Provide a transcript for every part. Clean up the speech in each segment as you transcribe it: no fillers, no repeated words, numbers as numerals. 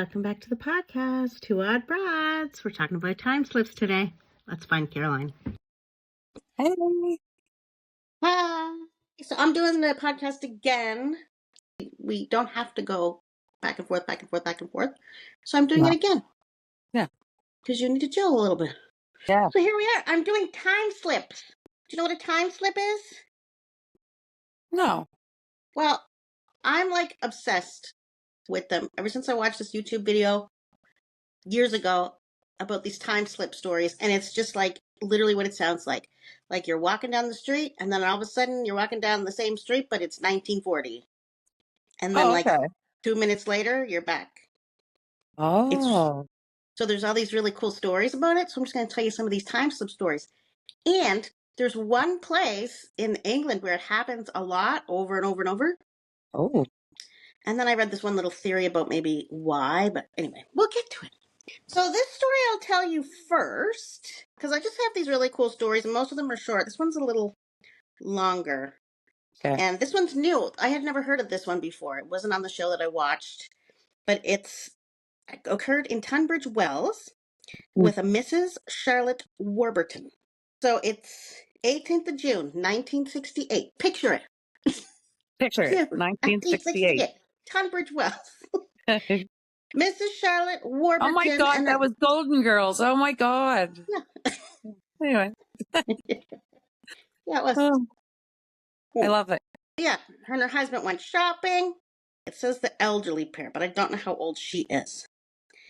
welcome back to the podcast, Two Odd Broads. We're talking about time slips today. Let's find Caroline. Hey. Hi. So I'm doing the podcast again. We don't have to go back and forth, back and forth, back and forth. So I'm doing it again. Yeah. Because you need to chill a little bit. Yeah. So here we are. I'm doing time slips. Do you know what a time slip is? No. Well, I'm like obsessed with them. Ever since I watched this YouTube video years ago about these time slip stories, and it's just like literally what it sounds like. Like you're walking down the street, and then all of a sudden you're walking down the same street, but it's 1940. And then like 2 minutes later, you're back. Oh. So there's all these really cool stories about it. So I'm just going to tell you some of these time slip stories. And there's one place in England where it happens a lot over and over and over. Oh. And then I read this one little theory about maybe why, but anyway, we'll get to it. So this story I'll tell you first, because I just have these really cool stories, and most of them are short. This one's a little longer. Okay. And this one's new. I had never heard of this one before. It wasn't on the show that I watched, but it's occurred in Tunbridge Wells with a Mrs. Charlotte Warburton. So it's 18th of June, 1968. Picture it. Picture it. 1968. Tunbridge Wells. Mrs. Charlotte Warburton. Oh my God, that was Golden Girls. Oh my God. Yeah. Anyway. Yeah, it was. Oh, I love it. Yeah, her and her husband went shopping. It says the elderly pair, but I don't know how old she is.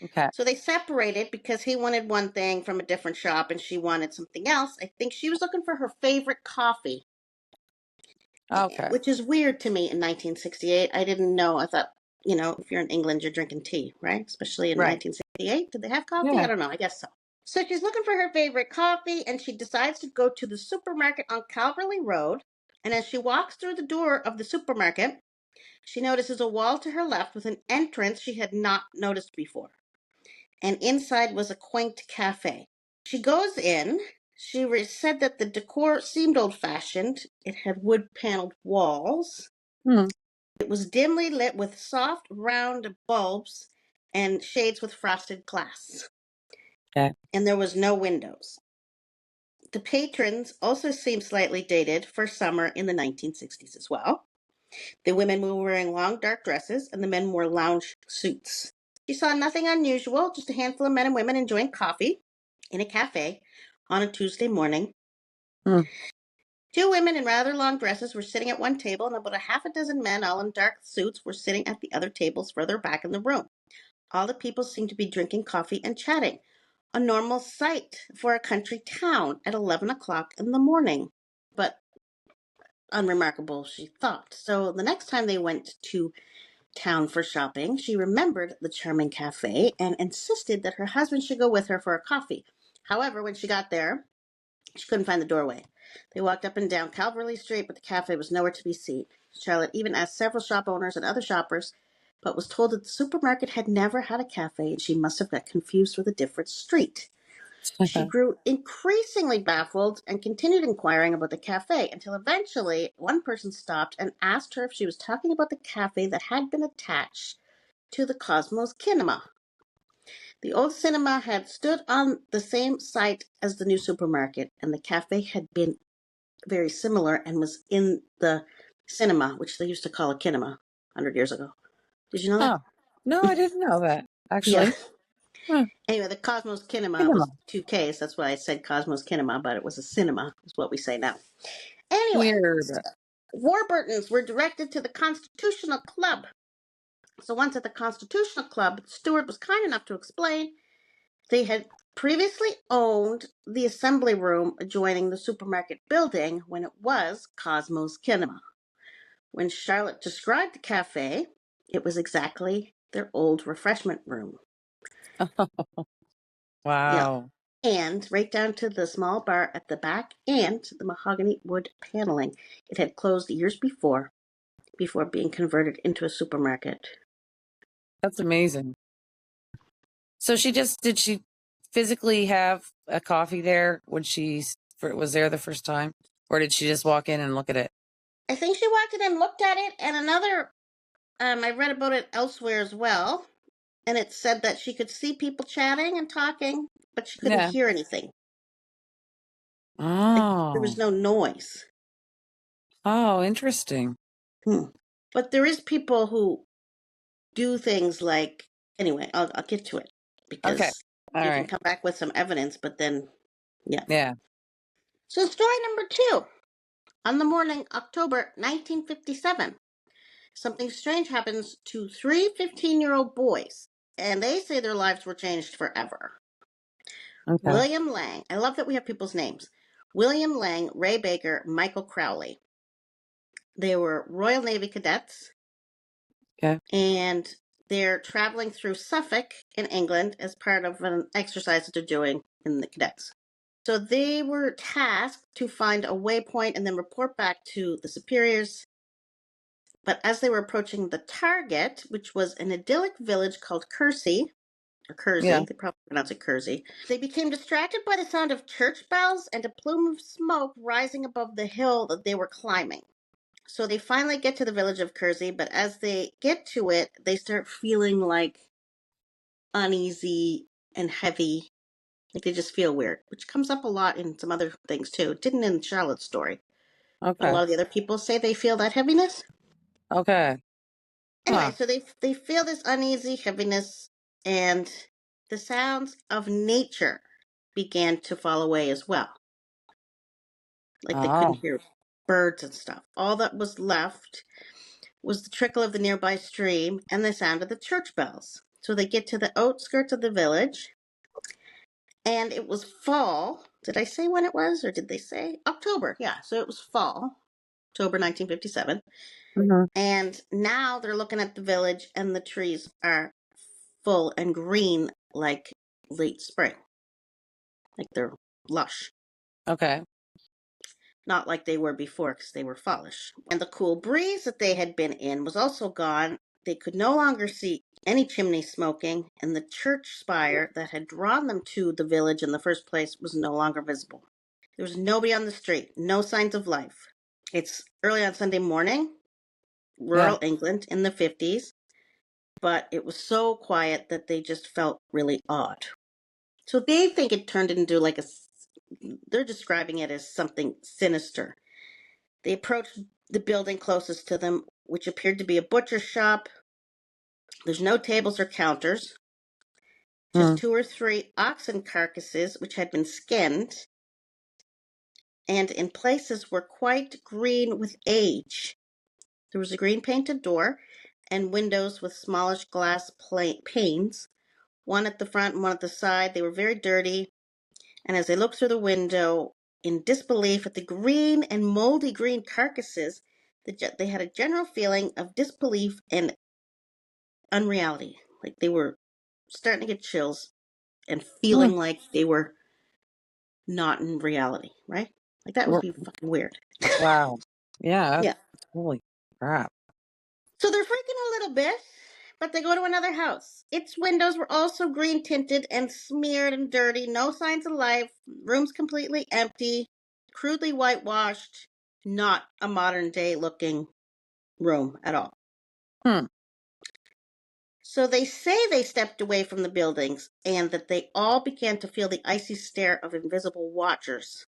Okay. So they separated because he wanted one thing from a different shop and she wanted something else. I think she was looking for her favorite coffee. Okay. Which is weird to me in 1968. I didn't know. I thought, you know, if you're in England, you're drinking tea, right? Especially in 1968. Did they have coffee? Yeah. I don't know. I guess so. So she's looking for her favorite coffee, and she decides to go to the supermarket on Calverley Road. And as she walks through the door of the supermarket, she notices a wall to her left with an entrance she had not noticed before. And inside was a quaint cafe. She goes in. She said that the decor seemed old-fashioned. It had wood-paneled walls. It was dimly lit with soft, round bulbs and shades with frosted glass. Okay. And there was no windows. The patrons also seemed slightly dated for summer in the 1960s as well. The women were wearing long, dark dresses, and the men wore lounge suits. She saw nothing unusual, just a handful of men and women enjoying coffee in a cafe on a Tuesday morning. 2 women in rather long dresses were sitting at one table, and about a half a dozen men, all in dark suits, were sitting at the other tables further back in the room. All the people seemed to be drinking coffee and chatting. A normal sight for a country town at 11 o'clock in the morning, but unremarkable, she thought. So the next time they went to town for shopping, she remembered the charming cafe and insisted that her husband should go with her for a coffee. However, when she got there, she couldn't find the doorway. They walked up and down Calverley Street, but the cafe was nowhere to be seen. Charlotte even asked several shop owners and other shoppers, but was told that the supermarket had never had a cafe and she must have got confused with a different street. She grew increasingly baffled and continued inquiring about the cafe until eventually one person stopped and asked her if she was talking about the cafe that had been attached to the Cosmos Cinema. The old cinema had stood on the same site as the new supermarket, and the cafe had been very similar and was in the cinema, which they used to call a kinema 100 years ago. Did you know that? No, I didn't know that, actually. Yeah. Anyway, the Cosmos Cinema was 2 Ks. That's why I said Cosmos Cinema, but it was a cinema, is what we say now. Anyway, Warburtons were directed to the Constitutional Club. So once at the Constitutional Club, the steward was kind enough to explain they had previously owned the assembly room adjoining the supermarket building when it was Cosmos Cinema. When Charlotte described the cafe, it was exactly their old refreshment room. Wow. Yeah. And right down to the small bar at the back and the mahogany wood paneling. It had closed years before being converted into a supermarket. That's amazing. So did she physically have a coffee there when she was there the first time? Or did she just walk in and look at it? I think she walked in and looked at it, and another, I read about it elsewhere as well. and it said that she could see people chatting and talking, but she couldn't Yeah. hear anything. Like, there was Oh. no noise. Oh, interesting. But there is people who do things like, anyway, I'll get to it Okay. because All you can right. come back with some evidence, but then, yeah. Yeah. So, story number 2. On the morning, October 1957, something strange happens to 3 15-year-old boys, and they say their lives were changed forever. Okay. William Lang, I love that we have people's names. William Lang, Ray Baker, Michael Crowley. They were Royal Navy cadets, Okay. and they're traveling through Suffolk in England as part of an exercise that they're doing in the cadets. So they were tasked to find a waypoint and then report back to the superiors. But as they were approaching the target, which was an idyllic village called Kersey, or Yeah. Kersey, they probably pronounce it Kersey, they became distracted by the sound of church bells and a plume of smoke rising above the hill that they were climbing. So they finally get to the village of Kersey, but as they get to it, they start feeling like uneasy and heavy. Like they just feel weird, which comes up a lot in some other things too. It didn't in Charlotte's story. But a Okay. lot of the other people say they feel that heaviness. Okay. Anyway, Huh. so they feel this uneasy heaviness, and the sounds of nature began to fall away as well. Like they couldn't Oh. hear birds and stuff. All that was left was the trickle of the nearby stream and the sound of the church bells. So they get to the outskirts of the village, and it was fall. Did I say when it was, or did they say October? Yeah, so it was fall, October 1957. Mhm. And now they're looking at the village, and the trees are full and green like late spring. Like they're lush. Okay. Not like they were before because they were fallish. And the cool breeze that they had been in was also gone. They could no longer see any chimney smoking, and the church spire that had drawn them to the village in the first place was no longer visible. There was nobody on the street, no signs of life. It's early on Sunday morning, Yeah. rural England in the 50s, but it was so quiet that they just felt really odd. So they think it turned into like they're describing it as something sinister. They approached the building closest to them, which appeared to be a butcher shop. There's no tables or counters, just Hmm. 2 or 3 oxen carcasses which had been skinned, and in places were quite green with age. There was a green painted door and windows with smallish glass panes, one at the front and one at the side. They were very dirty, and as they looked through the window in disbelief at the green and moldy green carcasses, they had a general feeling of disbelief and unreality. Like they were starting to get chills and Hmm. feeling like they were not in reality, right? Like that would be fucking weird. Wow. Yeah. Yeah. Holy crap. So they're freaking a little bit, but they go to another house. Its windows were also green tinted and smeared and dirty, no signs of life, rooms completely empty, crudely whitewashed, not a modern day looking room at all. Hmm. So they say they stepped away from the buildings and that they all began to feel the icy stare of invisible watchers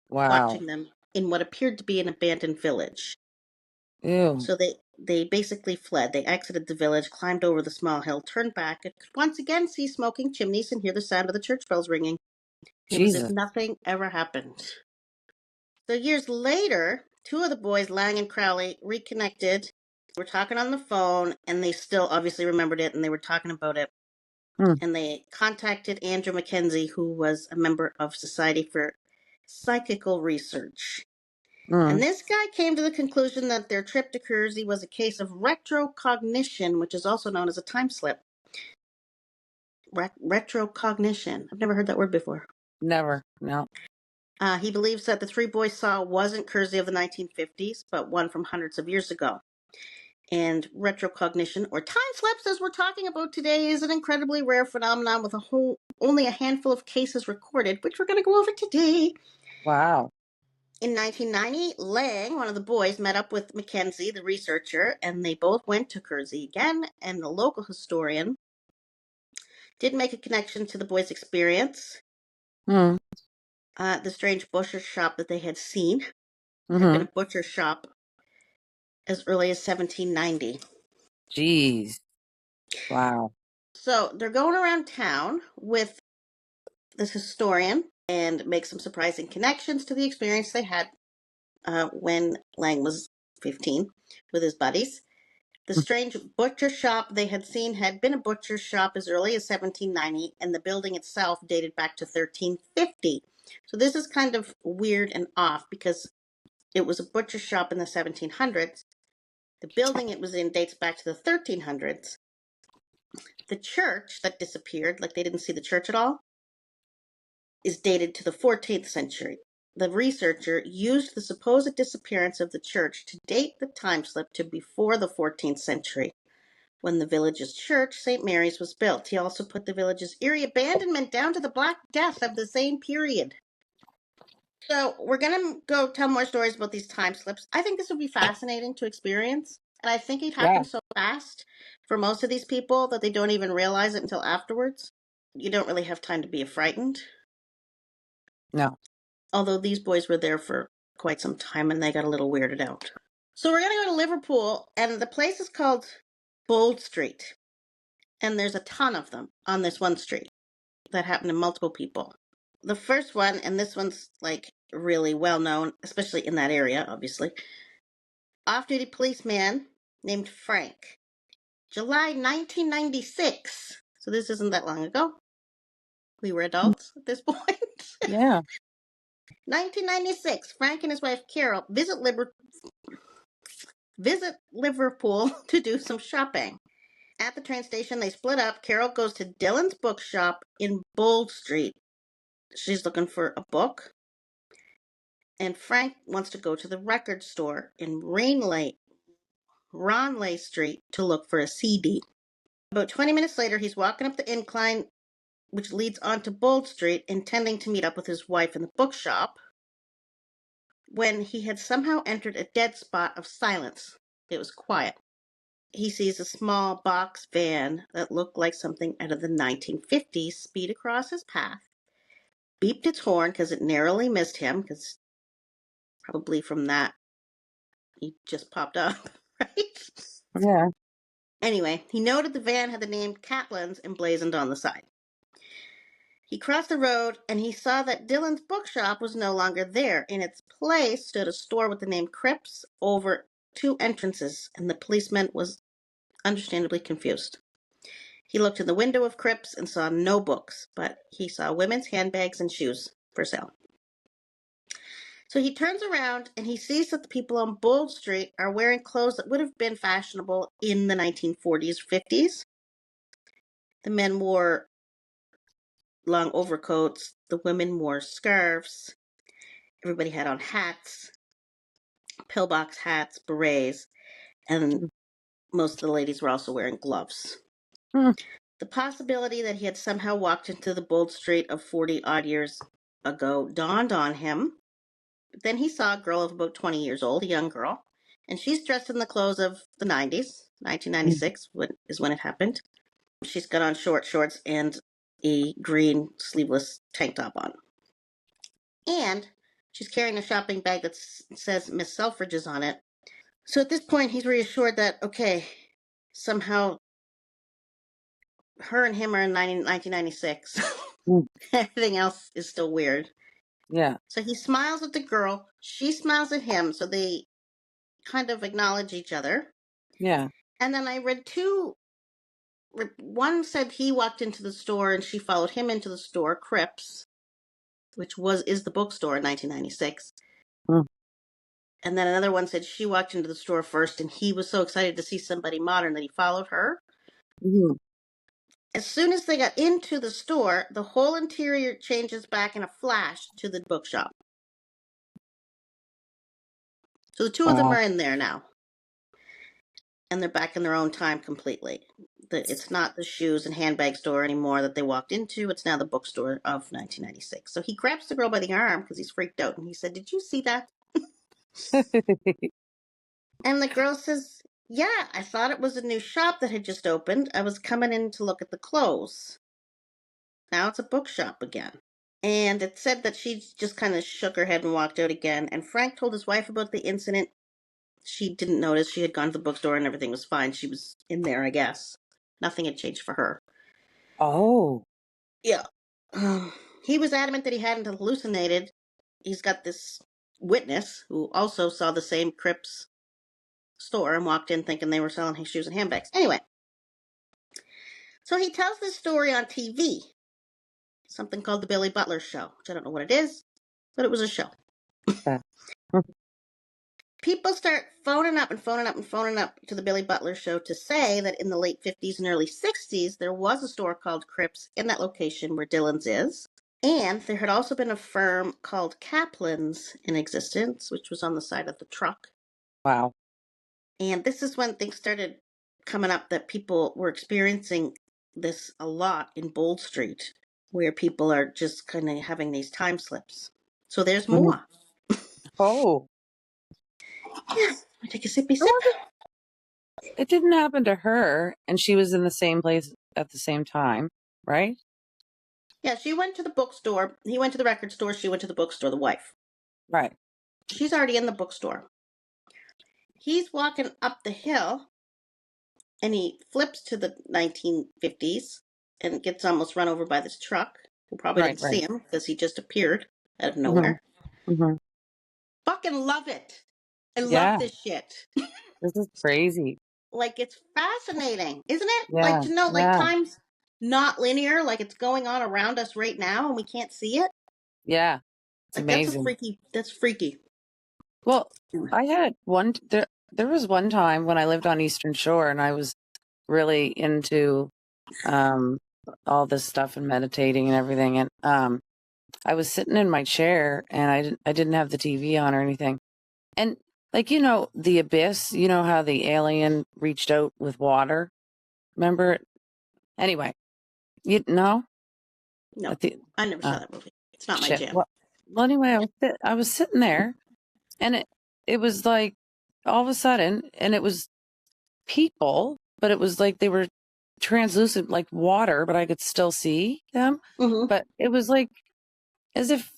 Wow. watching them in what appeared to be an abandoned village. Ew. So they basically fled. They exited the village, climbed over the small hill, turned back, and could once again see smoking chimneys and hear the sound of the church bells ringing. It was as if Jesus. nothing ever happened. So years later, 2 of the boys, Lang and Crowley, reconnected. They were talking on the phone, and they still obviously remembered it, and they were talking about it. Hmm. And they contacted Andrew Mackenzie, who was a member of Society for Psychical Research. Hmm. And this guy came to the conclusion that their trip to Kersey was a case of retrocognition, which is also known as a time slip. Retrocognition. I've never heard that word before. Never. No. He believes that the 3 boys saw wasn't Kersey of the 1950s, but one from hundreds of years ago. And retrocognition, or time slips, as we're talking about today, is an incredibly rare phenomenon with only a handful of cases recorded, which we're going to go over today. Wow. In 1990, Lang, one of the boys, met up with Mackenzie, the researcher, and they both went to Kersey again, and the local historian did make a connection to the boys' experience. Mm. The strange butcher shop that they had seen had been Mm-hmm. a butcher shop as early as 1790. Jeez. Wow. So they're going around town with this historian and make some surprising connections to the experience they had when Lang was 15 with his buddies. The strange butcher shop they had seen had been a butcher shop as early as 1790, and the building itself dated back to 1350. So this is kind of weird and off because it was a butcher shop in the 1700s. The building it was in dates back to the 1300s. The church that disappeared, like they didn't see the church at all, is dated to the 14th century. The researcher used the supposed disappearance of the church to date the time slip to before the 14th century, when the village's church, St. Mary's, was built. He also put the village's eerie abandonment down to the Black Death of the same period. So we're going to go tell more stories about these time slips. I think this would be fascinating to experience. And I think it happens so fast for most of these people that they don't even realize it until afterwards. You don't really have time to be frightened. No. Although these boys were there for quite some time and they got a little weirded out. So we're going to go to Liverpool, and the place is called Bold Street. And there's a ton of them on this one street that happen to multiple people. The first one, and this one's like really well known, especially in that area, obviously. Off-duty policeman named Frank. July 1996. So this isn't that long ago. We were adults at this point. Yeah. 1996. Frank and his wife Carol visit Liverpool to do some shopping. At the train station, they split up. Carol goes to Dylan's bookshop in Bold Street. She's looking for a book. And Frank wants to go to the record store in Ronley Street to look for a CD. About 20 minutes later, he's walking up the incline which leads onto Bold Street, intending to meet up with his wife in the bookshop, when he had somehow entered a dead spot of silence. It was quiet. He sees a small box van that looked like something out of the 1950s speed across his path, beeped its horn because it narrowly missed him, because probably from that he just popped up, right? Yeah. Anyway, he noted the van had the name Caplan's emblazoned on the side. He crossed the road and he saw that Dylan's bookshop was no longer there. In its place stood a store with the name Cripps over two entrances, and the policeman was understandably confused. He looked in the window of Cripps and saw no books, but he saw women's handbags and shoes for sale. So he turns around and he sees that the people on Bold Street are wearing clothes that would have been fashionable in the 1940s, 50s. The men wore long overcoats. The women wore scarves. Everybody had on hats, pillbox hats, berets, and most of the ladies were also wearing gloves. The possibility that he had somehow walked into the Bold Street of 40-odd years ago dawned on him. But then he saw a girl of about 20 years old, a young girl, and she's dressed in the clothes of the 90s. 1996 is when it happened. She's got on short shorts and a green sleeveless tank top on. And she's carrying a shopping bag that says Miss Selfridge's on it. So at this point, he's reassured that, okay, somehow her and him are in 1996. Everything else is still weird. Yeah. So he smiles at the girl. She smiles at him. So they kind of acknowledge each other. Yeah. And then I read two. One said he walked into the store and she followed him into the store, Cripps, which is the bookstore in 1996. And then another one said she walked into the store first and he was so excited to see somebody modern that he followed her. As soon as they got into the store, the whole interior changes back in a flash to the bookshop. So the two of them are in there now. And they're back in their own time completely. It's not the shoes and handbag store anymore that they walked into. It's now the bookstore of 1996. So he grabs the girl by the arm because he's freaked out, and he said, "Did you see that?" And the girl says, "Yeah, I thought it was a new shop that had just opened. I was coming in to look at the clothes. Now it's a bookshop again." And it said that she just kind of shook her head and walked out again. And Frank told his wife about the incident. She didn't notice. She had gone to the bookstore and everything was fine. She was in there, I guess. Nothing had changed for her. Oh, Yeah. He was adamant that he hadn't hallucinated. He's got this witness who also saw the same Crips store and walked in thinking they were selling his shoes and handbags. Anyway, so he tells this story on TV, something called the Billy Butler Show, which I don't know what it is, but it was a show. yeah. People start phoning up and phoning up and phoning up to the Billy Butler Show to say that in the late 50s and early 60s, there was a store called Crips in that location where Dylan's is. And there had also been a firm called Kaplan's in existence, which was on the side of the truck. Wow. And this is when things started coming up that people were experiencing this a lot in Bold Street, where people are just kind of having these time slips. So there's Mhm. more. Oh, Yeah, I take a sippy it sip. wasn't. It didn't happen to her, and she was in the same place at the same time, right? Yeah, she went to the bookstore. He went to the record store. She went to the bookstore, the wife. Right. She's already in the bookstore. He's walking up the hill and he flips to the 1950s and gets almost run over by this truck, who probably Right. didn't Right. see him because he just appeared out of Hmm. nowhere. Hmm. Fucking love it. I love Yeah. this shit. This is crazy. Like, it's fascinating, isn't it? Like, Yeah. to know, like, Yeah. time's not linear, like it's going on around us right now and we can't see it. Yeah. It's Like, amazing. that's freaky. Well, I had one. There was one time when I lived on Eastern Shore, and I was really into um all this stuff and meditating and everything. And I was sitting in my chair, and I didn't have the TV on or anything. And like the abyss, you know how the alien reached out with water. Remember it? Anyway, you know. No, At the, I never saw uh, that movie. It's not my shit. jam. Well, anyway, I was sitting there, and it was like all of a sudden, and it was people, but it was like they were translucent like water, but I could still see them. Mm-hmm. But it was like as if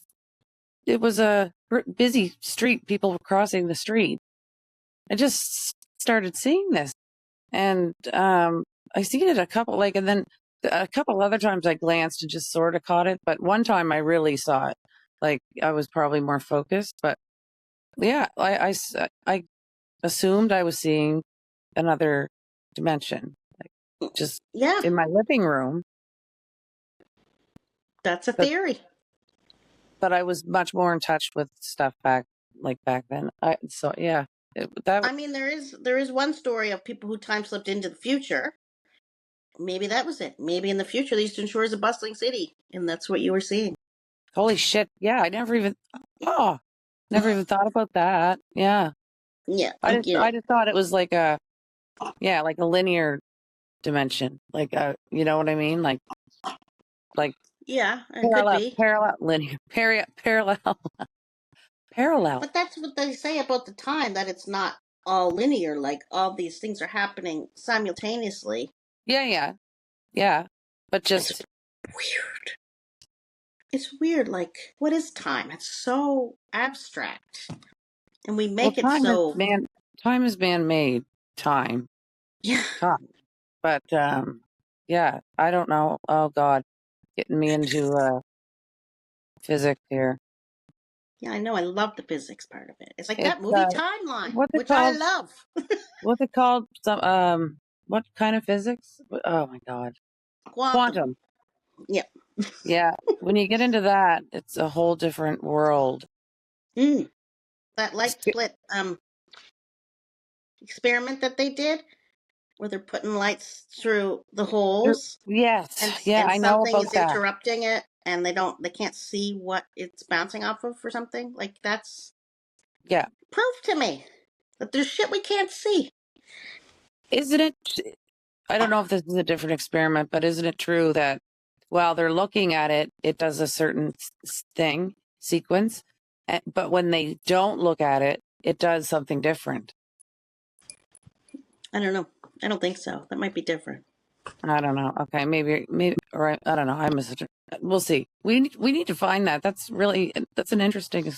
it was a busy street, people were crossing the street. I just started seeing this, and I seen it a couple and then a couple other times I glanced and just sort of caught it, but one time I really saw it. Like I was probably more focused, but yeah, I assumed I was seeing another dimension, like just Yeah, in my living room, that's a but theory. I was much more in touch with stuff back then. So yeah, that I mean, there is one story of people who time slipped into the future. Maybe that was it. Maybe in the future, the Eastern Shore is a bustling city, and that's what you were seeing. holy shit. Yeah, I oh, never even thought about that. Yeah. Yeah, like I just thought it was like like a linear dimension. Like you know what I mean? Like yeah, it could be. parallel linear parallel parallel. But that's what they say about the time, that it's not all linear. Like all these things are happening simultaneously. Yeah, yeah. Yeah. But It's just weird. It's weird. Like, what is time? It's so abstract, and we well make it so. time is man made time. Yeah, Time. But yeah, I don't know. Oh God. Getting me into physics here. yeah. I know. I love the physics part of it. It's like It's that movie Timeline, what's it which I called? love. What's it called? Some what kind of physics? Oh my God. Quantum. Quantum. Yeah. Yeah. When you get into that, it's a whole different world. Mm. That light Sp- split experiment that they did, where they're putting lights through the holes, Yes. Yeah, and I know something about is that. interrupting it, and they can't see what it's bouncing off of or something. Like, that's Yeah. proof to me that there's shit we can't see. Isn't it? I don't know if this is a different experiment, but isn't it true that while they're looking at it, it does a certain sequence, but when they don't look at it, it does something different. I don't know. I don't think so. That might be different. I don't know. Okay, maybe, or I don't know. I misunderstood. We'll see. We need to find that. That's an interesting.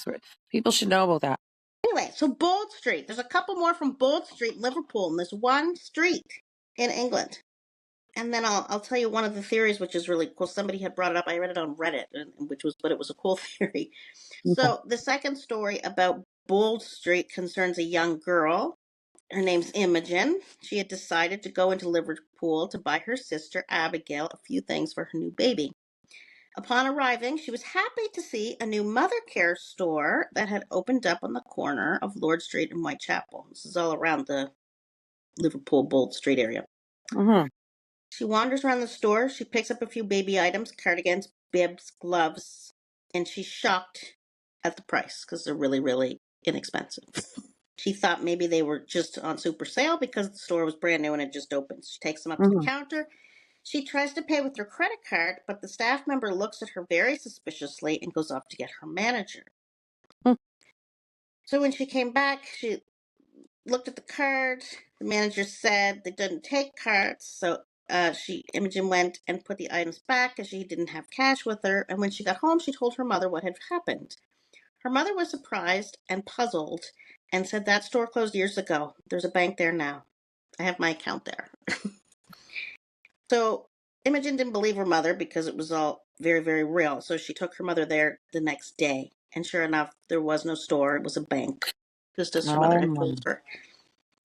People should know about that. Anyway, so Bold Street. There's a couple more from Bold Street, Liverpool, and there's one street in England. And then I'll tell you one of the theories, which is really cool. Somebody had brought it up. I read it on Reddit, but it was a cool theory. Okay. So the second story about Bold Street concerns a young girl. Her name's Imogen. She had decided to go into Liverpool to buy her sister Abigail a few things for her new baby. Upon arriving, she was happy to see a new mother care store that had opened up on the corner of Lord Street and Whitechapel. This is all around the Liverpool Bold Street area. Mm-hmm. She wanders around the store. She picks up a few baby items, cardigans, bibs, gloves, and she's shocked at the price because they're really, really inexpensive. She thought maybe they were just on super sale because the store was brand new and it just opened. She takes them up to the counter. She tries to pay with her credit card, but the staff member looks at her very suspiciously and goes off to get her manager. Mm. So when she came back, she looked at the card. The manager said they didn't take cards, so Imogen went and put the items back as she didn't have cash with her. And when she got home, she told her mother what had happened. Her mother was surprised and puzzled and said that store closed years ago. There's a bank there now. I have my account there. So Imogen didn't believe her mother because it was all very, very real. So she took her mother there the next day. And sure enough, there was no store. It was a bank, just as her mother Oh had my! told her.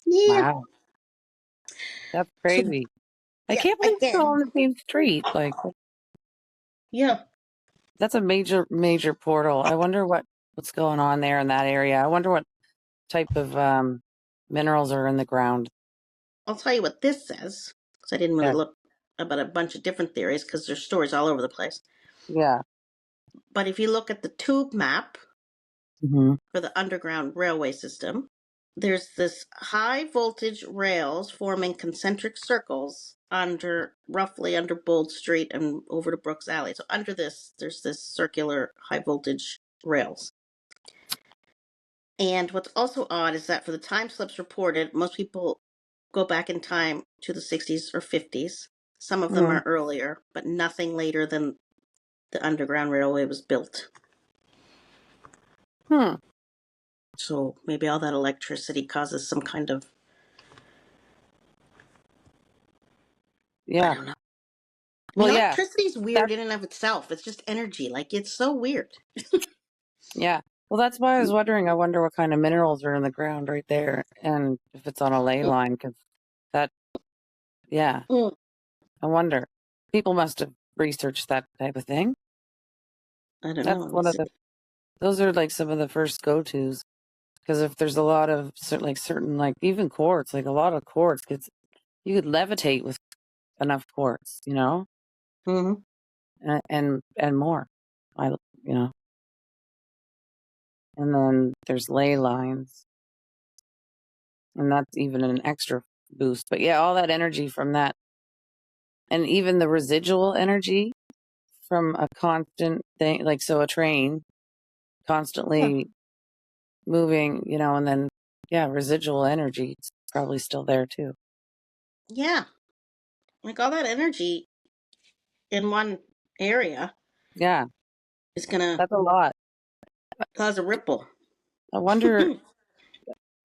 Yeah. Wow, that's So, crazy. I yeah, can't believe it's all again. on the same street. Like Yeah. that's a major portal. I wonder what's going on there in that area. I wonder what type of minerals are in the ground. I'll tell you what this says, because I didn't really Yeah. look about a bunch of different theories because there's stories all over the place. Yeah. But if you look at the tube map Mm-hmm. for the underground railway system, there's this high voltage rails forming concentric circles roughly under Bold Street and over to Brooks Alley. So under this, there's this circular high voltage rails. And what's also odd is that for the time slips reported, most people go back in time to the 60s or 50s. Some of them Mm. are earlier, but nothing later than the Underground Railway was built. Hmm. So maybe all that electricity causes some kind of, I Yeah. don't know. I mean, Well, yeah. electricity is weird That. in and of itself. It's just energy. Like, it's so weird. Yeah. Well, that's why I was wondering. I wonder what kind of minerals are in the ground right there, and if it's on a ley line, because that. Yeah. Mm, I wonder. People must have researched that type of thing. I don't That's know. one of the. Those are like some of the first go-tos. Because if there's a lot of certain like even quartz, like a lot of quartz, you could levitate with enough quartz, Mm-hmm. and more. I you know, and then there's ley lines, and that's even an extra boost. But yeah, all that energy from that, and even the residual energy from a constant thing, like so a train Yeah. constantly moving, and then yeah, residual energy is probably still there too. Yeah. Like, all that energy in one area Yeah, is going to that's a lot. cause a ripple. I wonder.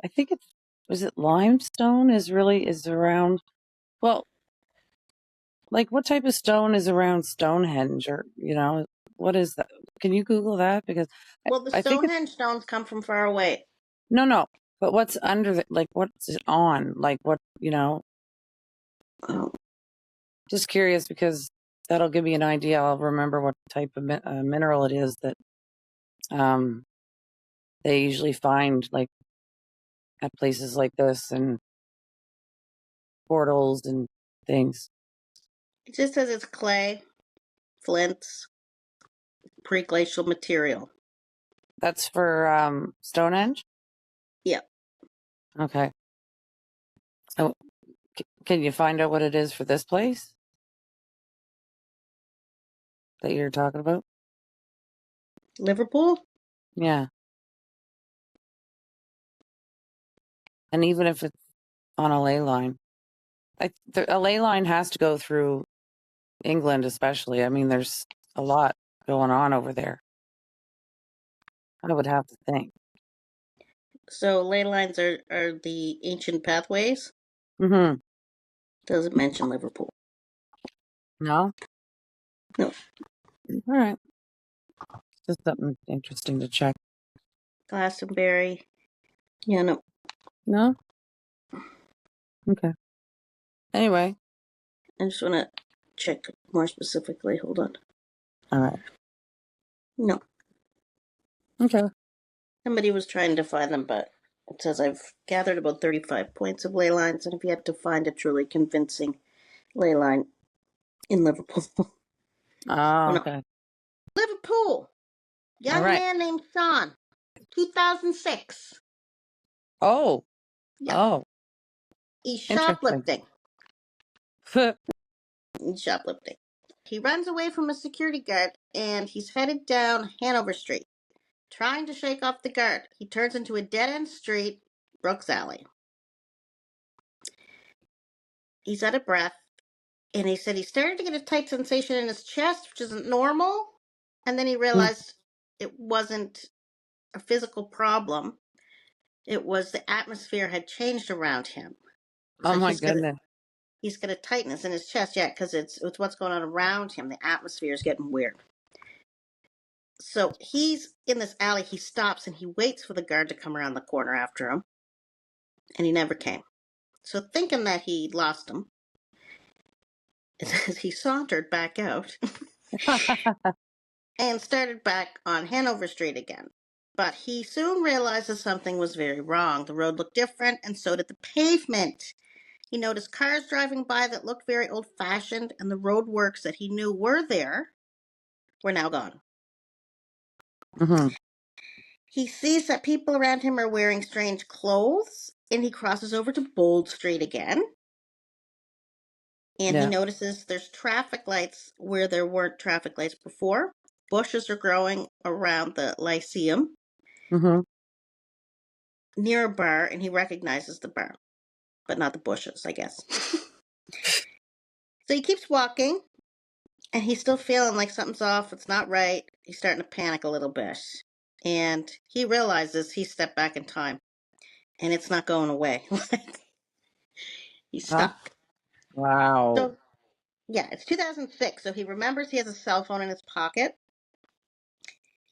I think was it limestone is around. Well, like what type of stone is around Stonehenge, or what is that? Can you Google that? Because Well, the I think it's Stonehenge stones come from far away. no. But what's under like what's it on? Like what Oh, Just curious because that'll give me an idea. I'll remember what type of mineral it is that um they usually find like at places like this and portals and things. it just says it's clay, flints, pre-glacial material. That's for Stonehenge. Yeah. Okay. Oh, Can you find out what it is for this place that you're talking about? Liverpool? Yeah. And even if it's on a ley line, a ley line has to go through England, especially. I mean, there's a lot going on over there. I would have to think. So ley lines are the ancient pathways. Mm-hmm. Doesn't mention Liverpool. No? No. All right. Just something interesting to check. Glastonbury. Yeah, no. No? Okay. Anyway. I just want to check more specifically. Hold on. All right. No. Okay. Somebody was trying to find them, but it says I've gathered about 35 points of ley lines and have yet to find a truly convincing ley line in Liverpool. Oh, no. okay. Liverpool. Young right. man named Sean. 2006. Oh. Yeah. Oh. He's Interesting. shoplifting. He's shoplifting. He runs away from a security guard and he's headed down Hanover Street, trying to shake off the guard. He turns into a dead-end street, Brooks Alley. He's out of breath, and he said he started to get a tight sensation in his chest, which isn't normal. And then he realized it wasn't a physical problem. It was the atmosphere had changed around him. Oh So my goodness. he's got a tightness in his chest, yeah, because it's what's going on around him. The atmosphere is getting weird. So he's in this alley. He stops and he waits for the guard to come around the corner after him, and he never came. So thinking that he lost him, he sauntered back out and started back on Hanover Street again. But he soon realized that something was very wrong. The road looked different, and so did the pavement. He noticed cars driving by that looked very old-fashioned, and the roadworks that he knew were there were now gone. Mm-hmm. He sees that people around him are wearing strange clothes, and he crosses over to Bold Street again. And he notices there's traffic lights where there weren't traffic lights before. Bushes are growing around the Lyceum near a bar, and he recognizes the bar, but not the bushes, I guess. So he keeps walking, and he's still feeling like something's off. It's not right. He's starting to panic a little bit. And he realizes he stepped back in time, and it's not going away. He's stuck. Wow. So, yeah, it's 2006, so he remembers he has a cell phone in his pocket.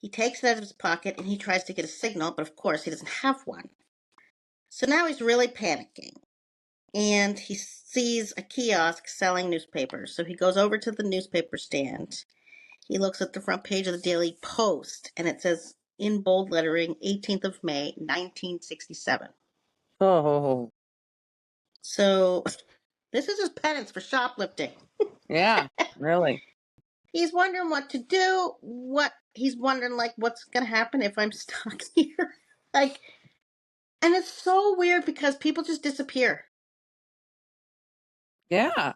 He takes it out of his pocket and he tries to get a signal, but of course he doesn't have one. So now he's really panicking. And he sees a kiosk selling newspapers. So he goes over to the newspaper stand. He looks at the front page of the Daily Post, and it says in bold lettering, 18th of May, 1967. Oh. So this is his penance for shoplifting. Yeah, really. He's wondering what to do. He's wondering, like, what's going to happen if I'm stuck here? Like, and it's so weird because people just disappear. Yeah.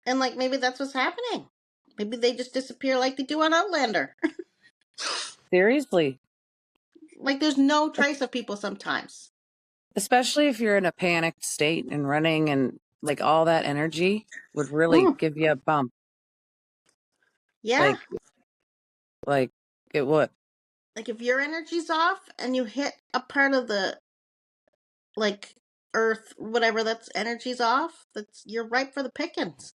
And, like, maybe that's what's happening. Maybe they just disappear like they do on Outlander. Seriously. Like, there's no trace of people sometimes. Especially if you're in a panicked state and running, and like all that energy would really give you a bump. Yeah. Like it would. Like, if your energy's off and you hit a part of the, like, earth, whatever that's energy's off, you're ripe for the pickings.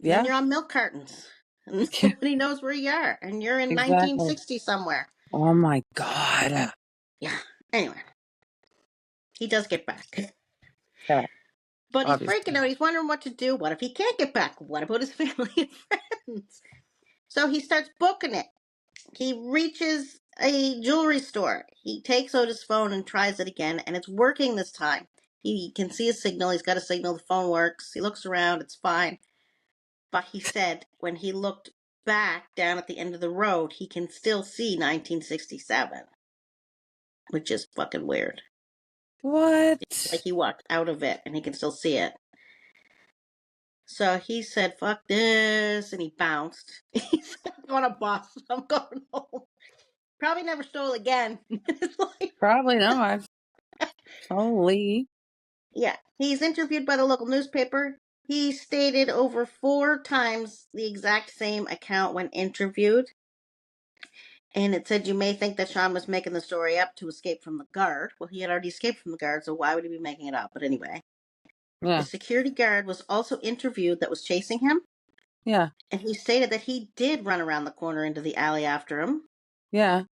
And then you're on milk cartons. And nobody knows where you are. And you're in 1960 somewhere. Oh my God. Yeah. Anyway. He does get back. Yeah. But he's freaking out. He's wondering what to do. What if he can't get back? What about his family and friends? So he starts booking it. He reaches a jewelry store. He takes out his phone and tries it again, and it's working this time. He can see a signal. He's got a signal. The phone works. He looks around. It's fine. But he said when he looked back down at the end of the road, he can still see 1967, which is fucking weird. What? It's like he walked out of it, and he can still see it. So he said, "Fuck this," and he bounced. He said, "I'm going to bus. I'm going home." Probably never stole again. It's like, Probably not. Holy. yeah, he's interviewed by the local newspaper. He stated over 4 times the exact same account when interviewed. And it said, "You may think that Sean was making the story up to escape from the guard." Well, he had already escaped from the guard, so why would he be making it up? But anyway, the Yeah. security guard was also interviewed that was chasing him. Yeah. And he stated that he did run around the corner into the alley after him, Yeah.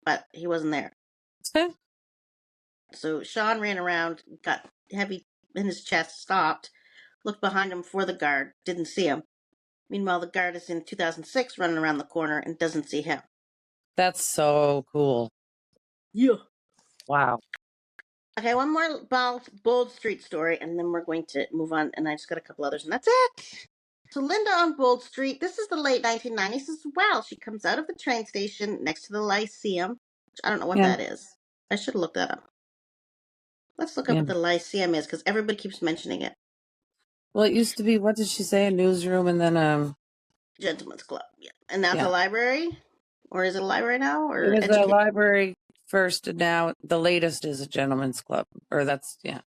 but he wasn't there. So Sean ran around, got heavy in his chest, stopped, looked behind him for the guard, didn't see him. Meanwhile, the guard is in 2006 running around the corner and doesn't see him. That's so cool. Yeah. Wow. Okay, one more Bold Street story, and then we're going to move on. And I just got a couple others, and that's it. So Linda on Bold Street, this is the late 1990s as well. She comes out of the train station next to the Lyceum, which I don't know what Yeah. that is. I should have looked that up. Let's look up Yeah. what the Lyceum is, because everybody keeps mentioning it. Well, it used to be, what did she say? A newsroom and then Gentlemen's Club, yeah. And now it's a yeah. library? Or is it a library now? It Or was a educate? library first, and now the latest is a gentleman's club. Or that's yeah.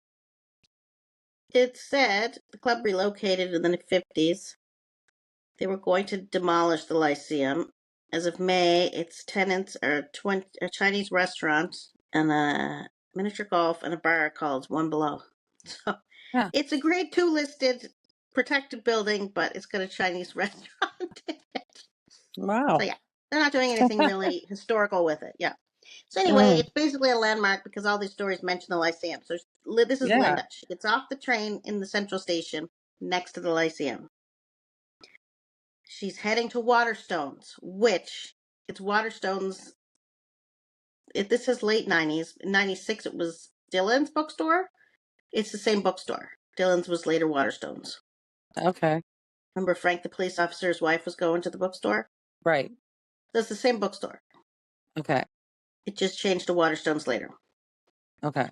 It said the club relocated in the 50s. They were going to demolish the Lyceum. As of May, its tenants are a Chinese restaurant and a miniature golf and a bar called One Below. So Yeah. it's a grade 2 listed protected building, but it's got a Chinese restaurant in it. Wow. So yeah, they're not doing anything really historical with it. Yeah. So anyway, Mm, it's basically a landmark because all these stories mention the Lyceum. So this is yeah. Linda. She gets off the train in the central station next to the Lyceum. She's heading to Waterstones, which it's Waterstones. This is late 90s. In 96, it was Dylan's bookstore. It's the same bookstore. Dylan's was later Waterstones. Okay. Remember Frank, the police officer's wife, was going to the bookstore? Right. That's the same bookstore. Okay. It just changed to Waterstones later. Okay.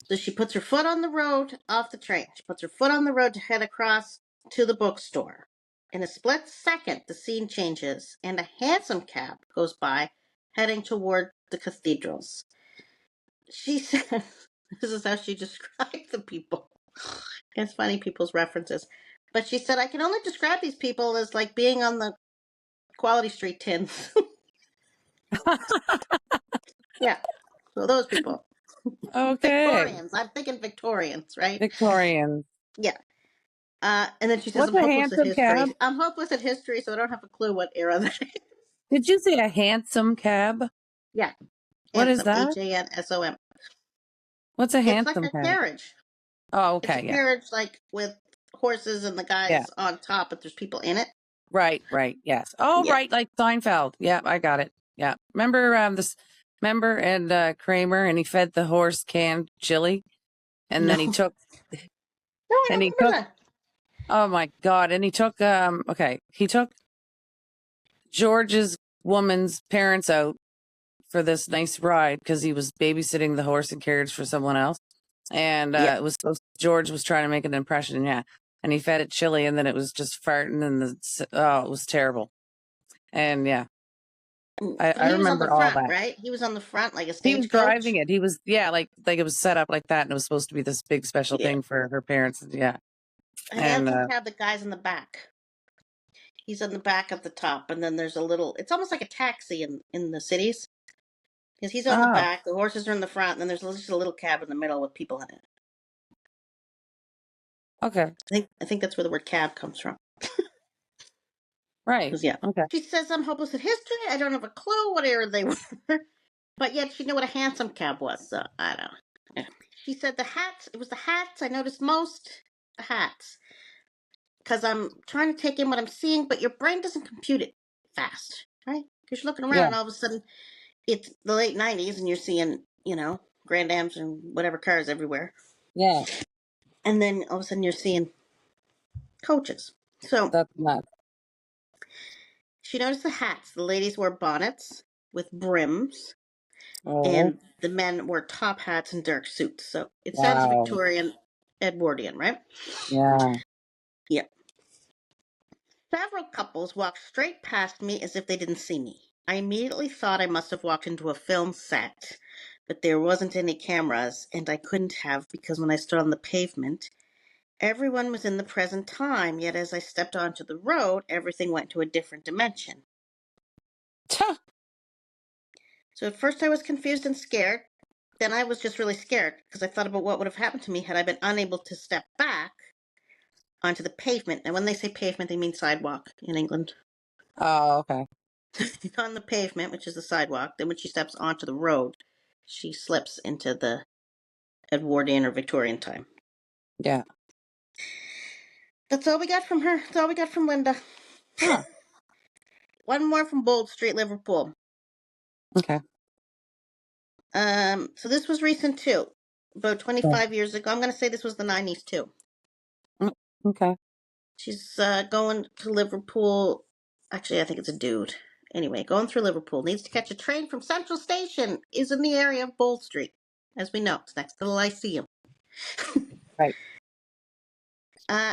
So she puts her foot on the road off the train. She puts her foot on the road to head across to the bookstore. In a split second, the scene changes and a hansom cab goes by heading toward the cathedrals. She says, this is how she described the people. It's funny, people's references. But she said, "I can only describe these people as like being on the Quality Street tins." Yeah, so those people. Okay. Victorians. I'm thinking Victorians, right? Victorian. Yeah. And then she says, What's "I'm a hopeless at handsome cab? history." I'm hopeless at history, so I don't have a clue what era that is. Did you say a handsome cab? Yeah. What is Hansom. that? HANSOM. What's a It's like handsome a cab? carriage. Oh, It's a okay. Yeah. carriage like with horses and the Yeah. guys on top, but there's people in it. Right. Right. Yes. Oh, Yeah. right. Like Seinfeld. Yeah, I got it. Yeah. Remember this? Remember and Kramer, and he fed the horse canned chili, and No. then he took No, I and don't he remember took. that. Oh my God! And he took. Okay. He took George's woman's parents out for this nice ride because he was babysitting the horse and carriage for someone else. And Yeah. it was supposed George was trying to make an impression, yeah. And he fed it chili, and then it was just farting, and it was terrible. And yeah, I He was on the remember all front, that. right? He was on the front like a He was stagecoach. driving it. He was like it was set up like that, and it was supposed to be this big special Yeah. thing for her parents. Yeah, A and handsome cab, the guy's in the back. He's in the back at the top, and then there's a little. It's almost like a taxi in the cities, because he's on the oh, back. The horses are in the front, and then there's just a little cab in the middle with people in it. okay, I think that's where the word cab comes from. right, Because yeah, okay, she says, "I'm hopeless at history. I don't have a clue what era they were," but yet she knew what a hansom cab was. So I don't know. Yeah. She said the hats. It was the hats I noticed most. The hats, because I'm trying to take in what I'm seeing, but your brain doesn't compute it fast, right? Because you're looking around, yeah, and all of a sudden it's the late 90s, and you're seeing, Grand Ams and whatever cars everywhere. yeah, And then all of a sudden you're seeing coaches. So that's nuts. she noticed the hats. The ladies wore bonnets with brims, Oh, and the men wore top hats and dark suits. So it sounds wow, Victorian, Edwardian, right? yeah, Yep. Several couples walked straight past me as if they didn't see me. I immediately thought I must have walked into a film set, but there wasn't any cameras, and I couldn't have because when I stood on the pavement, everyone was in the present time, yet as I stepped onto the road, everything went to a different dimension. Tuh. So at first I was confused and scared. Then I was just really scared because I thought about what would have happened to me had I been unable to step back onto the pavement. And when they say pavement, they mean sidewalk in England. Oh, okay. On the pavement, which is the sidewalk, then when she steps onto the road, she slips into the Edwardian or Victorian time. Yeah. That's all we got from her. That's all we got from Linda. Huh. One more from Bold Street, Liverpool. Okay. So this was recent too, about 25 years ago. I'm going to say this was the 90s too. Okay. She's going to Liverpool. Actually, I think it's a dude. Anyway, going through Liverpool. Needs to catch a train from Central Station. Is in the area of Bold Street. As we know, it's next to the Lyceum. Right.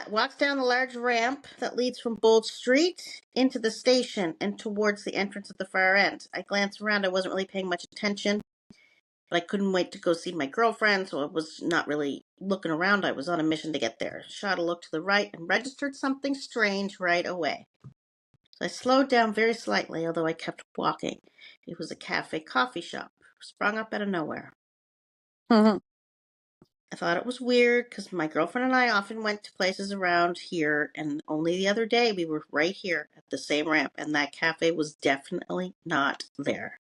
Walks down the large ramp that leads from Bold Street into the station and towards the entrance at the far end. I glanced around. I wasn't really paying much attention, but I couldn't wait to go see my girlfriend, so I was not really looking around. I was on a mission to get there. Shot a look to the right and registered something strange right away. So I slowed down very slightly, although I kept walking. It was a cafe coffee shop, sprung up out of nowhere. Mm-hmm. I thought it was weird because my girlfriend and I often went to places around here, and only the other day we were right here at the same ramp, and that cafe was definitely not there.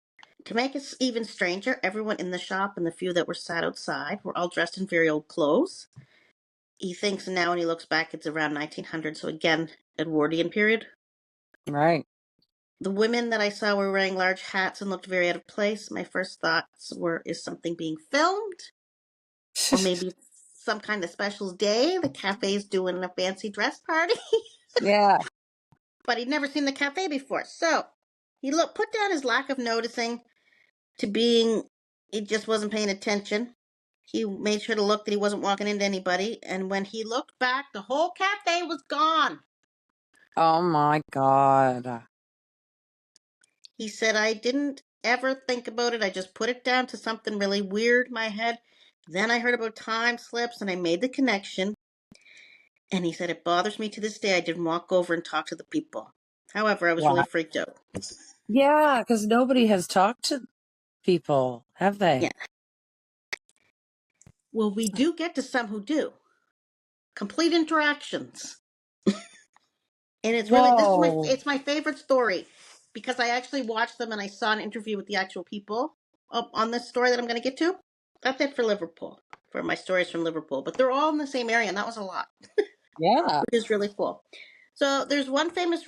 To make it even stranger, everyone in the shop and the few that were sat outside were all dressed in very old clothes. He thinks now when he looks back it's around 1900, so again, Edwardian period. Right. The women that I saw were wearing large hats and looked very out of place. My first thoughts were, is something being filmed? Or maybe some kind of special day. The cafe's doing a fancy dress party. Yeah. But he'd never seen the cafe before. So he put down his lack of noticing to being he just wasn't paying attention. He made sure to look that he wasn't walking into anybody. And when he looked back, the whole cafe was gone. Oh my God. He said, I didn't ever think about it. I just put it down to something really weird in my head. Then I heard about time slips and I made the connection. And he said, it bothers me to this day. I didn't walk over and talk to the people. However, I was really Wow. freaked out. Yeah, because nobody has talked to people, have they? Yeah. Well, we do get to some who do. Complete interactions. And it's really, Whoa. it's my favorite story because I actually watched them and I saw an interview with the actual people on this story that I'm going to get to. That's it for Liverpool, for my stories from Liverpool. But they're all in the same area, and that was a lot, Yeah. which is really cool. So there's one famous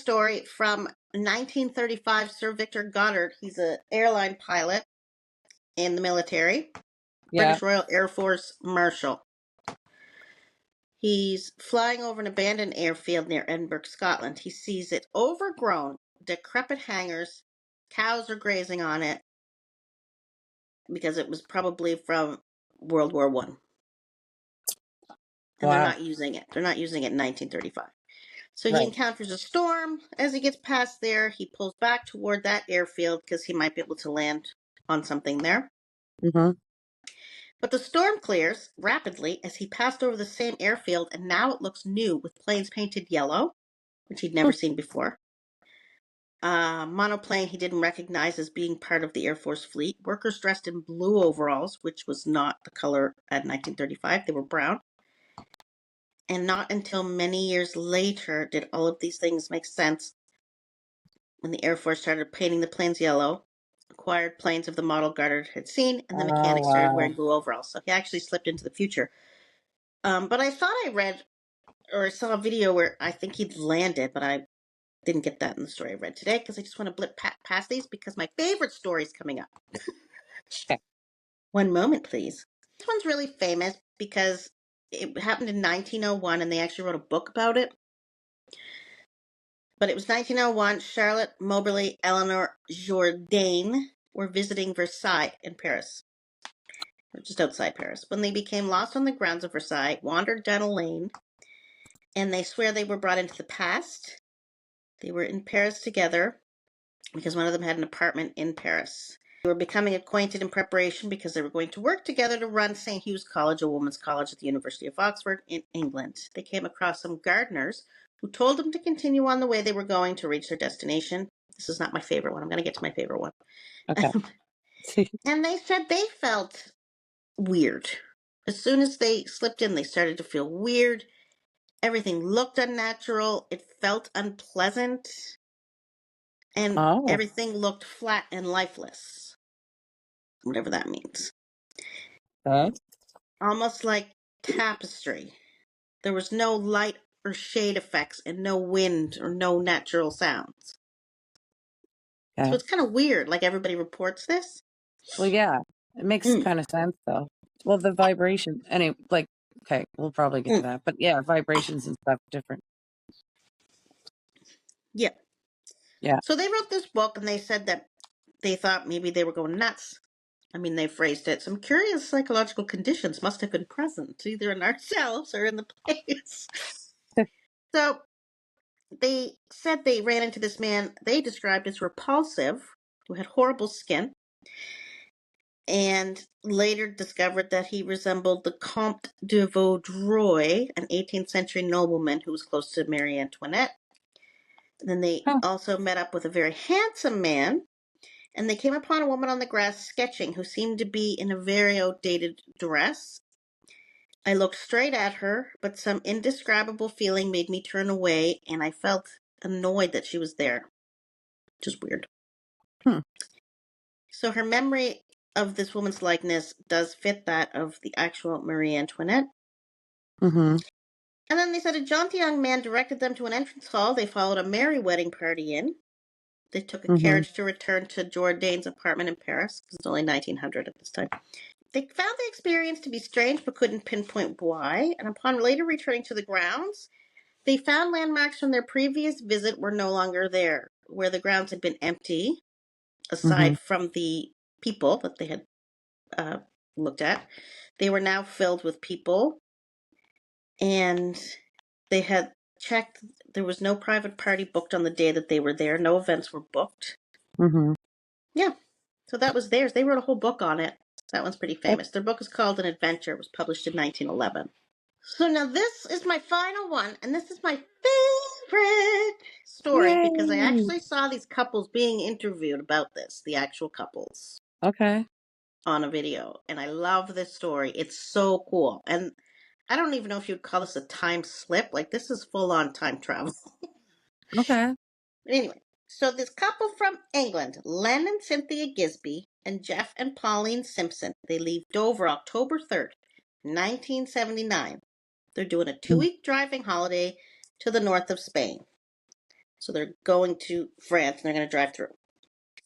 story from 1935. Sir Victor Goddard. He's an airline pilot in the military, Yeah. British Royal Air Force Marshal. He's flying over an abandoned airfield near Edinburgh, Scotland. He sees it overgrown, decrepit hangars. Cows are grazing on it because it was probably from World War One, and they're Wow. not using it. They're not using it in 1935. So he Right. encounters a storm. As he gets past there, he pulls back toward that airfield because he might be able to land on something there. Mm-hmm. But the storm clears rapidly as he passed over the same airfield, and now it looks new with planes painted yellow, which he'd never seen before. Monoplane he didn't recognize as being part of the Air Force fleet. Workers dressed in blue overalls, which was not the color at 1935. They were brown. And not until many years later did all of these things make sense when the Air Force started painting the planes yellow, acquired planes of the model Goddard had seen, and the Oh, mechanics started wow. wearing blue overalls. So he actually slipped into the future. But I thought I read or saw a video where I think he'd landed, but I didn't get that in the story I read today because I just want to blip past these because my favorite story is coming up. Okay. One moment, please. This one's really famous because it happened in 1901 and they actually wrote a book about it. But it was 1901. Charlotte, Moberly, Eleanor Jourdain were visiting Versailles in Paris, or just outside Paris, when they became lost on the grounds of Versailles, wandered down a lane, and they swear they were brought into the past. They were in Paris together because one of them had an apartment in Paris. They were becoming acquainted in preparation because they were going to work together to run St. Hugh's College, a women's college at the University of Oxford in England. They came across some gardeners who told them to continue on the way they were going to reach their destination. This is not my favorite one. I'm going to get to my favorite one. Okay. And they said they felt weird. As soon as they slipped in, they started to feel weird. Everything looked unnatural. It felt unpleasant. And Oh, everything looked flat and lifeless, whatever that means. okay. Almost like tapestry. There was no light or shade effects and no wind or no natural sounds. So Okay. it's kind of weird, like everybody reports this. Well, yeah, it makes Mm, kind of sense though. Well, the vibration, anyway, like, okay, we'll probably get to mm, that, but yeah, vibrations and stuff different. yeah. Yeah. So they wrote this book and they said that they thought maybe they were going nuts. I mean, they phrased it. Some curious psychological conditions must have been present, either in ourselves or in the place. So they said they ran into this man they described as repulsive, who had horrible skin, and later discovered that he resembled the Comte de Vaudreuil, an 18th century nobleman who was close to Marie Antoinette. And then they Huh. also met up with a very handsome man, and they came upon a woman on the grass sketching who seemed to be in a very outdated dress. I looked straight at her, but some indescribable feeling made me turn away, and I felt annoyed that she was there, which is weird. Hmm. So her memory of this woman's likeness does fit that of the actual Marie Antoinette. Mm-hmm. And then they said a jaunty young man directed them to an entrance hall. They followed a merry wedding party in. They took a Mm-hmm. carriage to return to Jourdain's apartment in Paris. It was only 1900 at this time. They found the experience to be strange but couldn't pinpoint why. And upon later returning to the grounds, they found landmarks from their previous visit were no longer there, where the grounds had been empty, Mm-hmm. aside from the people that they had looked at. They were now filled with people, and they had checked. There was no private party booked on the day that they were there. No events were booked. Mm-hmm. Yeah, so that was theirs. They wrote a whole book on it. That one's pretty famous. Their book is called An Adventure. It was published in 1911. So now this is my final one, and this is my favorite story because I Yay. actually saw these couples being interviewed about this, the actual couples, Okay. on a video. And I love this story. It's so cool. And I don't even know if you'd call this a time slip. Like, this is full on time travel. Okay. But anyway, so this couple from England, Len and Cynthia Gisby, and Jeff and Pauline Simpson, they leave Dover October 3rd, 1979. They're doing a 2-week driving holiday to the north of Spain. So they're going to France and they're going to drive through.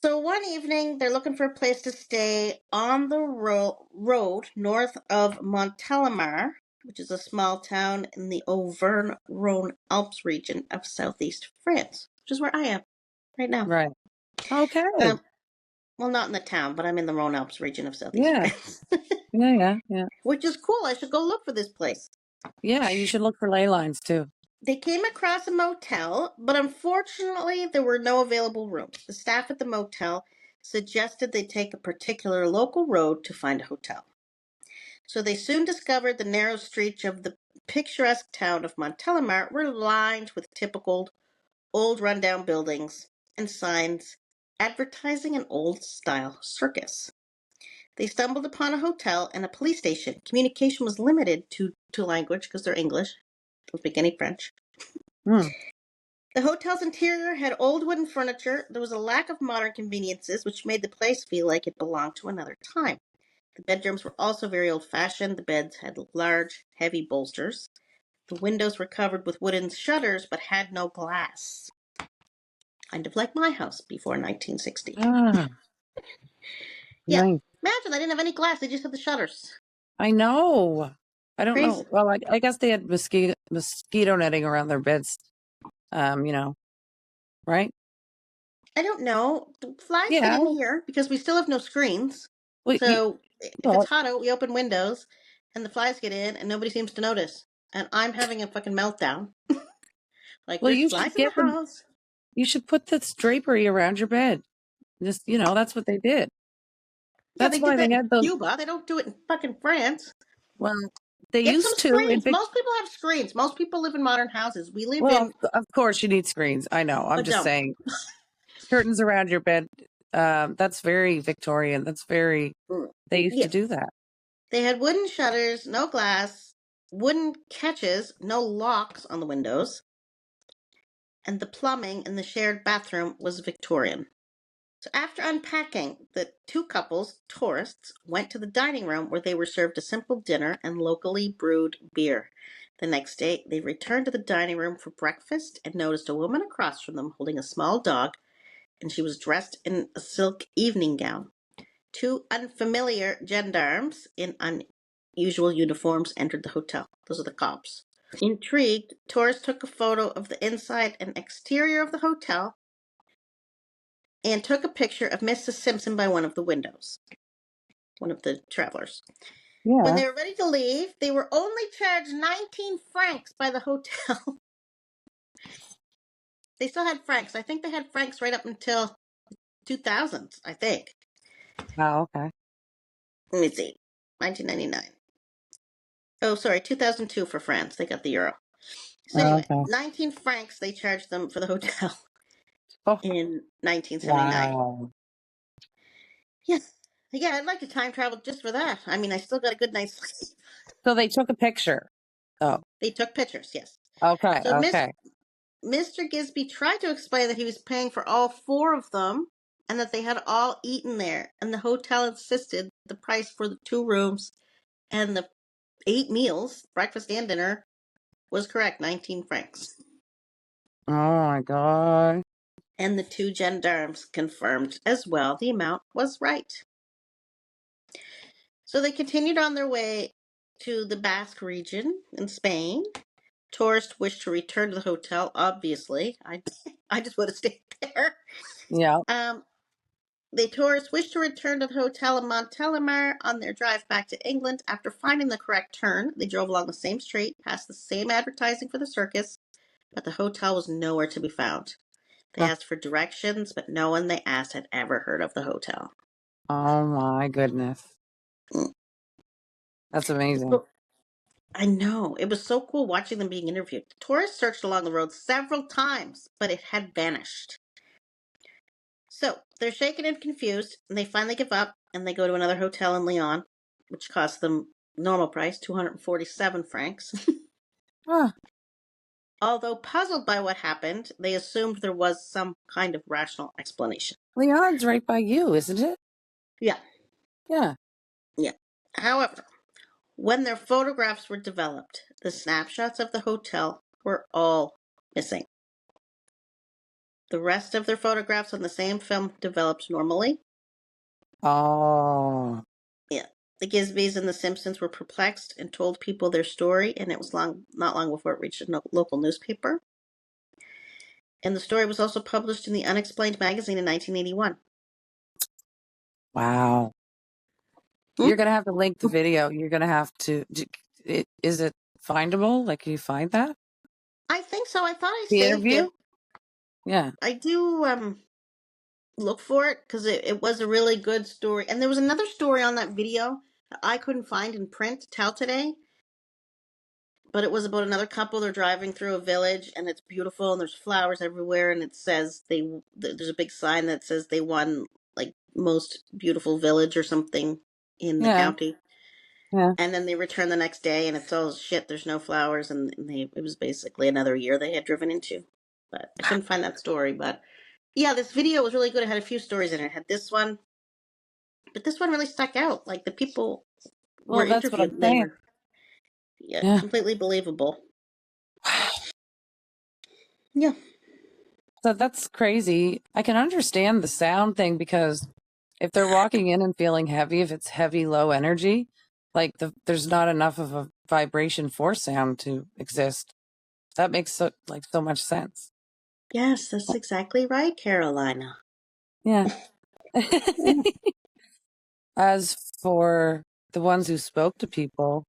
So one evening, they're looking for a place to stay on the road north of Montélimar, which is a small town in the Auvergne-Rhône Alps region of southeast France, which is where I am right now. Right. Okay. Well, not in the town, but I'm in the Rhône Alps region of southeast Yeah. France, Yeah. which is cool. I should go look for this place. Yeah, you should look for ley lines too. They came across a motel, but unfortunately, there were no available rooms. The staff at the motel suggested they take a particular local road to find a hotel. So they soon discovered the narrow streets of the picturesque town of Montélimar were lined with typical old rundown buildings and signs advertising an old-style circus. They stumbled upon a hotel and a police station. Communication was limited to language because they're English. Don't speak any French. Hmm. The hotel's interior had old wooden furniture. There was a lack of modern conveniences, which made the place feel like it belonged to another time. The bedrooms were also very old-fashioned. The beds had large, heavy bolsters. The windows were covered with wooden shutters, but had no glass. Kind of like my house before 1960. Ah, Yeah, nice. imagine they didn't have any glass. They just had the shutters. I know. I don't Crazy. know. Well, I guess they had mosquito netting around their beds. You know, right? I don't know. The flies get Yeah. in here because we still have no screens. Well, So if it's well, hot out, we open windows and the flies get in and nobody seems to notice. and I'm having a fucking meltdown. Like, Well, there's you flies should in the get them. house. You should put this drapery around your bed. Just, that's what they did. Yeah, That's they did why they that in had those. Cuba. They don't do it in fucking France. Well, they Get some used to in screens. Most people have screens. Most people live in modern houses. We live Well, in of course you need screens. I know. I'm a just dump. saying curtains around your bed. That's very Victorian. That's very. They used to Yeah. do that. They had wooden shutters, no glass, wooden catches, no locks on the windows, and the plumbing in the shared bathroom was Victorian. So after unpacking, the two couples, tourists, went to the dining room where they were served a simple dinner and locally brewed beer. The next day, they returned to the dining room for breakfast and noticed a woman across from them holding a small dog, and she was dressed in a silk evening gown. Two unfamiliar gendarmes in unusual uniforms entered the hotel. Those are the cops. Intrigued, tourists took a photo of the inside and exterior of the hotel and took a picture of Mrs. Simpson by one of the windows, one of the travelers. When Yeah. they were ready to leave, they were only charged 19 francs by the hotel. They still had francs. I think they had francs right up until 2000s, I think. Oh, okay. Let me see. 1999. Oh, sorry, 2002 for France. They got the euro. So Oh, anyway, okay. 19 francs they charged them for the hotel Oh, in 1979. wow. Yeah. Yeah, I'd like to time travel just for that. I mean, I still got a good night's sleep. So they took a picture. Oh, They took pictures, yes. okay. So Okay. Mr. Gisby tried to explain that he was paying for all four of them and that they had all eaten there, and the hotel insisted the price for the two rooms and the 8 meals, breakfast and dinner, was correct, 19 francs. Oh my God. And the two gendarmes confirmed as well the amount was right. So they continued on their way to the Basque region in Spain. Tourists wished to return to the hotel, obviously. I just would have stayed there. Yeah. Um, the tourists wished to return to the hotel in Montelimar on their drive back to England. After finding the correct turn, they drove along the same street, past the same advertising for the circus, but the hotel was nowhere to be found. They Huh. asked for directions, but no one they asked had ever heard of the hotel. Oh my goodness. Mm. That's amazing. So, I know. It was so cool watching them being interviewed. The tourists searched along the road several times, but it had vanished. So they're shaken and confused, and they finally give up and they go to another hotel in Lyon, which cost them normal price, 247 francs. Huh. Although puzzled by what happened, they assumed there was some kind of rational explanation. Leon's right by you, isn't it? Yeah, Yeah. yeah. However, when their photographs were developed, the snapshots of the hotel were all missing. The rest of their photographs on the same film developed normally. Oh. Yeah. The Gisbys and the Simpsons were perplexed and told people their story, and it was not long before it reached a local newspaper. And the story was also published in the Unexplained magazine in 1981. Wow. Hmm? You're gonna have to link the video. You're gonna have to. Is it findable? Like, can you find that? I think so. I thought I The saved interview? it. Yeah. I do look for it because it was a really good story. And there was another story on that video that I couldn't find in print to tell today. But it was about another couple. They're driving through a village, and it's beautiful, and there's flowers everywhere, and it says there's a big sign that says they won like most beautiful village or something in the Yeah. county. Yeah. And then they return the next day, and it's all shit. There's no flowers, and it was basically another year they had driven into. But I couldn't find that story. But yeah, this video was really good. It had a few stories in it. It had this one, but this one really stuck out. Like the people were Well, that's what I'm interviewed, they saying. were, yeah, Yeah. completely believable. Yeah. So that's crazy. I can understand the sound thing because if they're walking in and feeling heavy, if it's heavy, low energy, like there's not enough of a vibration for sound to exist. That makes so much sense. Yes, that's exactly right, Carolina. Yeah. Yeah. As for the ones who spoke to people,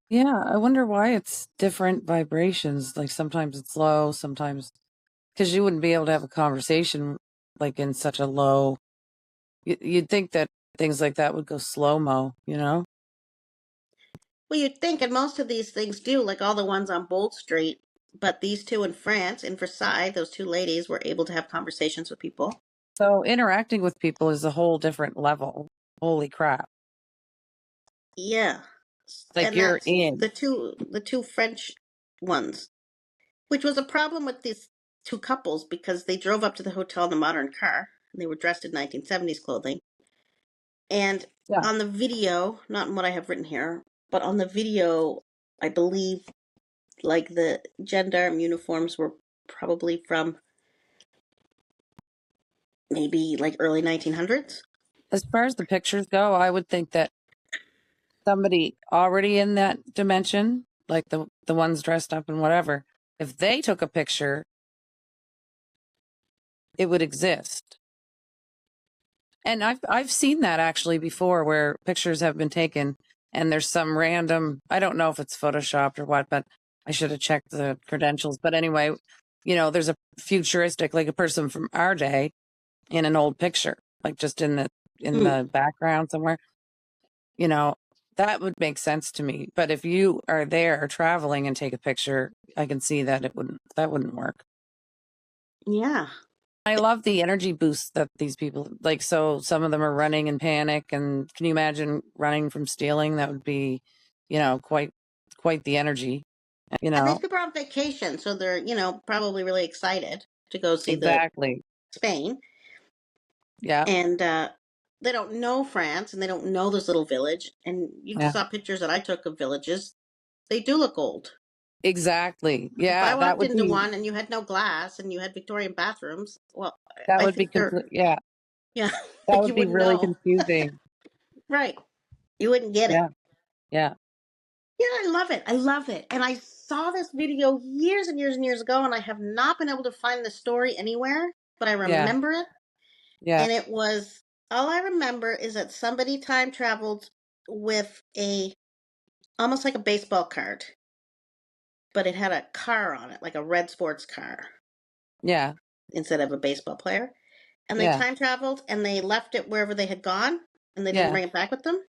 Yeah, I wonder why it's different vibrations. Like sometimes it's low, sometimes because you wouldn't be able to have a conversation like in such a low. You'd think that things like that would go slow mo, you know? Well, you'd think, and most of these things do, like all the ones on Bold Street. But these two in France, in Versailles, those two ladies were able to have conversations with people. So interacting with people is a whole different level. Holy crap. Yeah. Like And you're that's in. the two French ones, which was a problem with these two couples because they drove up to the hotel in a modern car and they were dressed in 1970s clothing. And Yeah. on the video, not in what I have written here, but on the video, I believe like the gendarme uniforms were probably from maybe like early 1900s. As far as the pictures go, I would think that somebody already in that dimension, like the ones dressed up and whatever, if they took a picture, it would exist. And I've seen that actually before where pictures have been taken and there's some random, I don't know if it's photoshopped or what, but I should have checked the credentials. But anyway, there's a futuristic, like a person from our day in an old picture, like just in Mm, the background somewhere, you know, that would make sense to me. But if you are there traveling and take a picture, I can see that that wouldn't work. yeah. I love the energy boost that these people like. So some of them are running in panic, and can you imagine running from stealing? That would be, quite the energy. You And these know people are on vacation, so they're, probably really excited to go see the exactly. Spain. Yeah, And they don't know France and they don't know this little village. And you yeah, saw pictures that I took of villages. They do look old. exactly. If I Yeah, walked into one and you had no glass and you had Victorian bathrooms, well, that I would be think they're, complete. Yeah, yeah, that like would you be wouldn't really know. confusing. Right. You wouldn't get it. Yeah, yeah, Yeah, I love it. I love it. And I saw this video years and years and years ago, and I have not been able to find the story anywhere, but I yeah, remember it. yeah. And it was all I remember is that somebody time traveled with a almost like a baseball card, but it had a car on it, like a red sports car Yeah, instead of a baseball player. And they yeah, time traveled and they left it wherever they had gone and they didn't yeah, bring it back with them.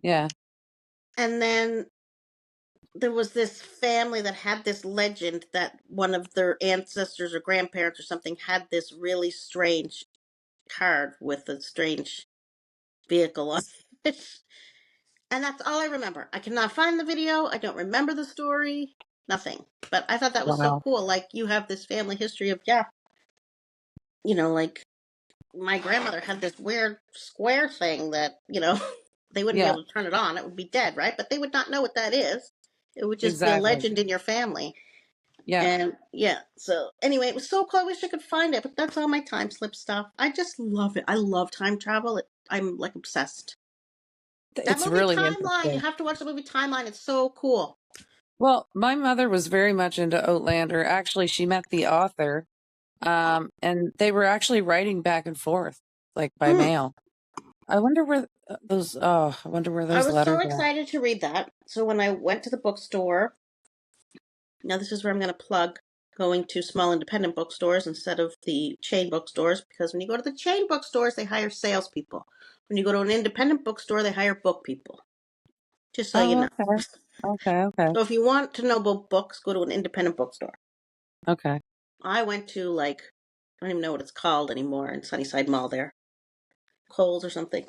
yeah, And then there was this family that had this legend that one of their ancestors or grandparents or something had this really strange card with a strange vehicle on it. And that's all I remember. I cannot find the video. I don't remember the story. Nothing. But I thought that was so wow. cool. Like you have this family history of, yeah, like my grandmother had this weird square thing that, they wouldn't be Yeah, able to turn it on. It would be dead, right? But they would not know what that is. It would just be a exactly. legend in your family. Yeah, And yeah, so anyway, it was so cool. I wish I could find it, but that's all my time slip stuff. I just love it. I love time travel. I'm like obsessed. That it's movie really Timeline, you interesting. have to watch the movie Timeline. It's so cool. Well, my mother was very much into Outlander. Actually, she met the author, and they were actually writing back and forth, like by Mm. mail. I wonder where those. Oh, I wonder where I those was so letters are. excited to read that. So when I went to the bookstore, now this is where I'm going to plug going to small independent bookstores instead of the chain bookstores because when you go to the chain bookstores, they hire salespeople. When you go to an independent bookstore, they hire book people. Just so you Oh, know. okay, okay, okay, So if you want to know about books, go to an independent bookstore. okay. I went to like I don't even know what it's called anymore in Sunnyside Mall there, Kohl's or something.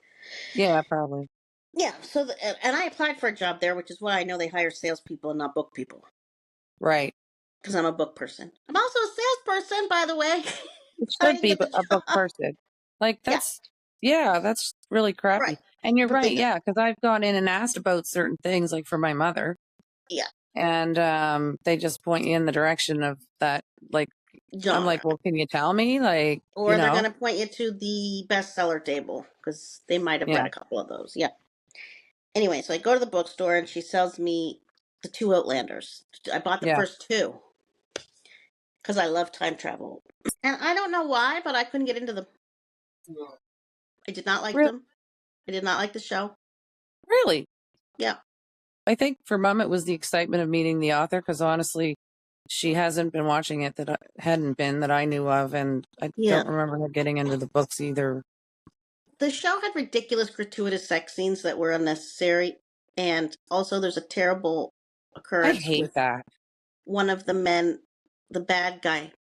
Yeah, probably. Yeah. And I applied for a job there, which is why I know they hire salespeople and not book people Right. because I'm a book person. I'm also a salesperson, by the way. It I should didn't be get the a book job. person. Like Yeah. yeah, that's really crappy. Right. And you're But they right, don't. yeah, because I've gone in and asked about certain things, like for my mother, Yeah. and they just point you in the direction of that. Like, I'm Genre. like, well, can you tell me? Like, Or they're going to point you to the bestseller table because they might have read yeah, a couple of those. Yeah. Anyway, so I go to the bookstore and she sells me the two Outlanders. I bought the yeah. first two because I love time travel. And I don't know why, but I couldn't get into them. I did not like Re- them. I did not like the show. really? Yeah. I think for Mom, it was the excitement of meeting the author, because honestly, she hasn't been watching it hadn't been that I knew of, and I Yeah. don't remember her getting into the books either. The show had ridiculous, gratuitous sex scenes that were unnecessary, and also there's a terrible I occurrence hate with that. one of the men, the bad guy.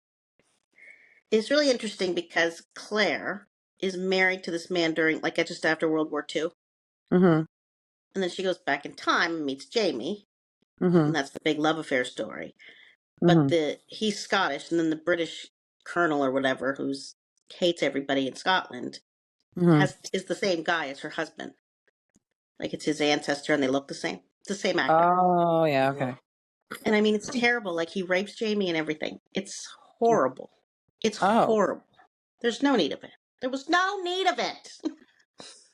It's really interesting because Claire is married to this man during, like, just after World War II. Mm-hmm. And then she goes back in time and meets Jamie, Mm-hmm. and that's the big love affair story. But Mm-hmm. he's Scottish, and then the British colonel or whatever, who's hates everybody in Scotland, Mm-hmm. is the same guy as her husband. Like it's his ancestor, and they look the same. It's the same actor. Oh, yeah, okay. And I mean, it's terrible. Like he rapes Jamie and everything. It's horrible. It's Oh, horrible. There's no need of it. There was no need of it.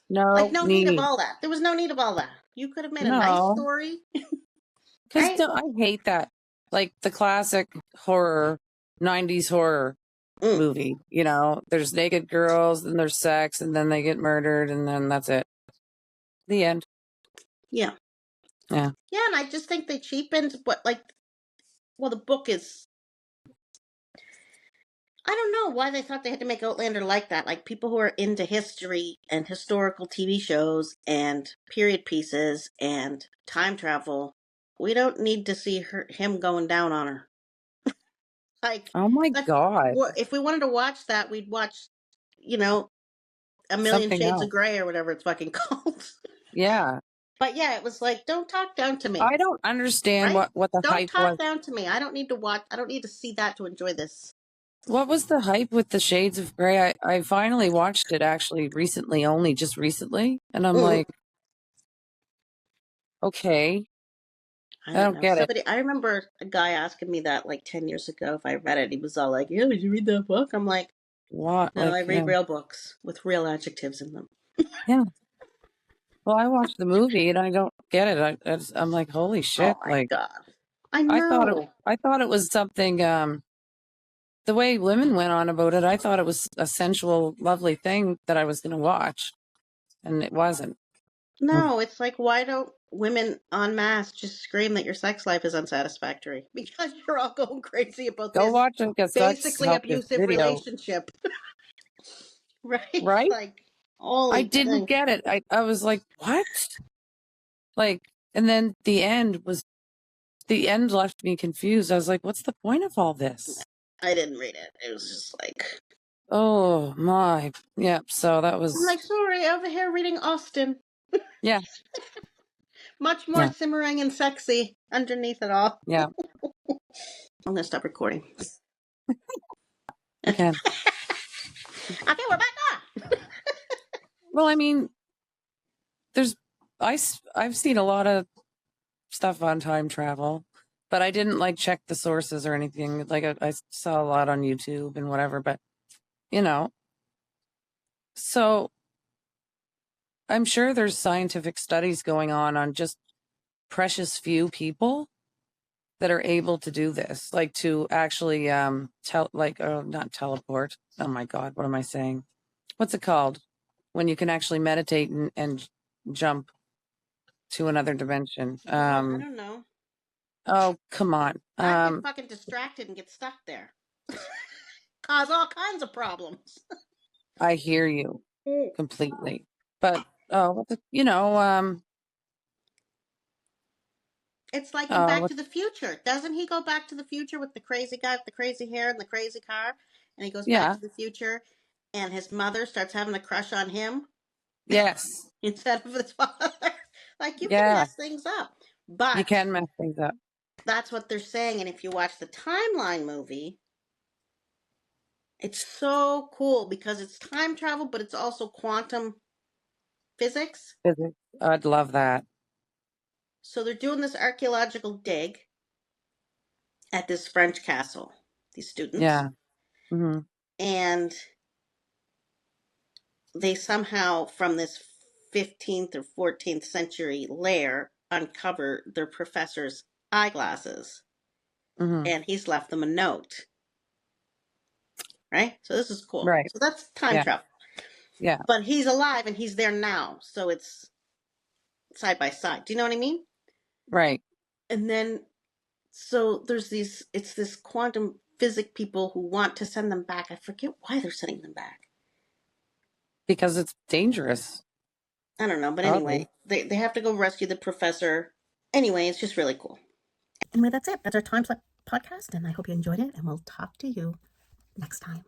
Like no no need of need. all that. There was no need of all that. You could have made a nice No, story, because right? I hate that. Like the classic horror, 90s horror Mm, movie. There's naked girls, and there's sex, and then they get murdered, and then that's it. The end. yeah. Yeah. Yeah, and I just think they cheapened what like well the book is I don't know why they thought they had to make Outlander like that. Like people who are into history and historical TV shows and period pieces and time travel, we don't need to see him going down on her. Like, Oh my like God. if we wanted to watch that, we'd watch, you know, A Million Something Shades of else. Grey or whatever it's fucking called. Yeah. But yeah, it was like, don't talk down to me, I don't understand right? what the Don't hype was. talk down to me. I don't need to watch. I don't need to see that to enjoy this. What was the hype with the Shades of Grey? I finally watched it actually recently, only just recently. And I'm Mm, like, okay, I I don't don't know. get it. I remember a guy asking me that like 10 years ago if I read it. He was all like, yeah, did you read that book? I'm like, What? no, Like, I yeah. read real books with real adjectives in them. Yeah. Well, I watched the movie and I don't get it. I'm like, holy Oh shit. my Like, God. I I thought it, know. I thought it was something, the way women went on about it, I thought it was a sensual, lovely thing that I was going to watch. And it wasn't. No, it's like, why don't women en masse just scream that your sex life is unsatisfactory? Because you're all going crazy about Go this watch like a sex basically help abusive video, relationship, right? right? Like, I holy didn't thing. get it. I was like, what? Like, and then the end left me confused. I was like, what's the point of all this? I didn't read it. It was just like, Oh my. Yeah. So that I'm was, like, sorry, over here reading Austen. yeah. Much more Yeah. simmering and sexy underneath it all. Yeah. I'm gonna stop recording. You can. Okay, we're back on. Well, I mean, there's, I've seen a lot of stuff on time travel, but I didn't like check the sources or anything. Like I saw a lot on YouTube and whatever, but you know, so I'm sure there's scientific studies going on just precious few people that are able to do this, like to actually not teleport. Oh my God, what am I saying? What's it called? When you can actually meditate and jump to another dimension. Oh, I don't know. Oh, come on. I'd get fucking distracted and get stuck there. Cause all kinds of problems. I hear you completely. But It's like in uh, Back what, to the Future. Doesn't he go back to the future with the crazy guy with the crazy hair and the crazy car? And he goes back yeah, to the future and his mother starts having a crush on him yes, instead of his father. Like you can yeah, mess things up. you But can mess things up. that's what they're saying. And if you watch the Timeline movie, it's so cool because it's time travel, but it's also quantum physics. Physics. I'd love that. So they're doing this archaeological dig at this French castle, these students, Yeah. Hmm. and they somehow, from this 15th or 14th century lair, uncover their professor's eyeglasses, Hmm. and he's left them a note. Right? So this is cool. Right. So that's time Yeah. travel. Yeah. But he's alive and he's there now. So it's side by side. Do you know what I mean? Right. And then, so there's it's this quantum physics people who want to send them back. I forget why they're sending them back. Because it's dangerous. I don't know, but Probably. anyway, they have to go rescue the professor. Anyway, it's just really cool. Anyway, that's it. That's our time slip podcast, and I hope you enjoyed it, and we'll talk to you next time.